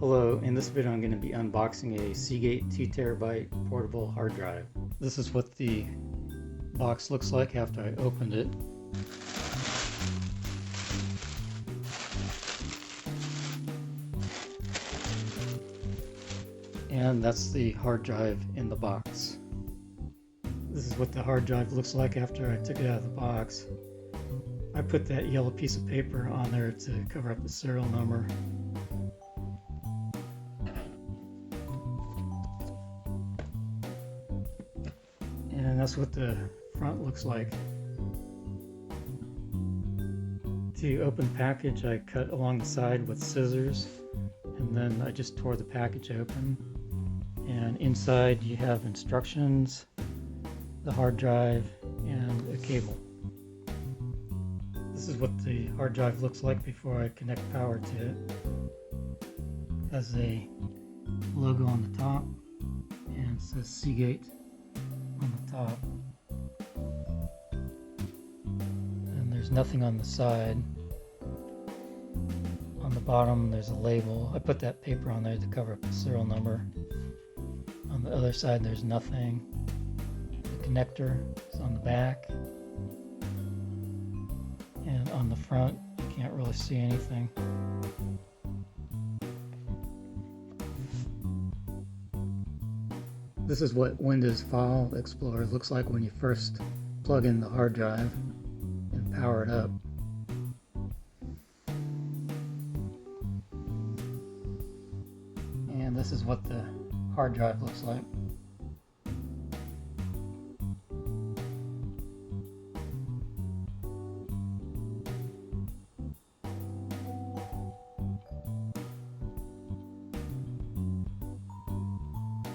Hello, in this video I'm going to be unboxing a Seagate 2TB portable hard drive. This is what the box looks like after I opened it. And that's the hard drive in the box. This is what the hard drive looks like after I took it out of the box. I put that yellow piece of paper on there to cover up the serial number. And that's what the front looks like. To open the package, I cut along the side with scissors, and then I just tore the package open. And inside you have instructions, the hard drive, and a cable. This is what the hard drive looks like before I connect power to it. It has a logo on the top, and it says Seagate on the top. And there's nothing on the side. On the bottom there's a label. I put that paper on there to cover up the serial number. On the other side there's nothing. The connector is on the back. And on the front you can't really see anything. This is what Windows File Explorer looks like when you first plug in the hard drive and power it up. And this is what the hard drive looks like.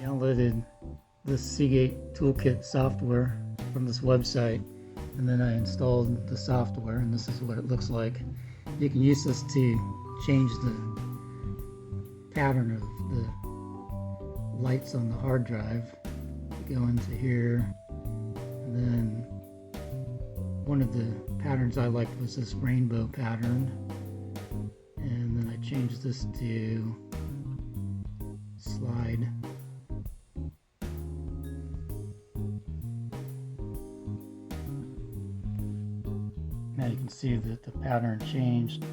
Downloaded this Seagate Toolkit software from this website, and then I installed the software, and this is what it looks like. You can use this to change the pattern of the lights on the hard drive. You go into here, and then one of the patterns I liked was this rainbow pattern, and then I changed this to slide. Now you can see that the pattern changed.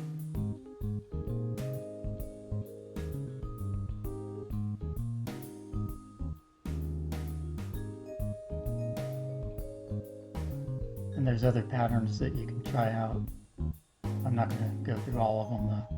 And there's other patterns that you can try out. I'm not going to go through all of them though.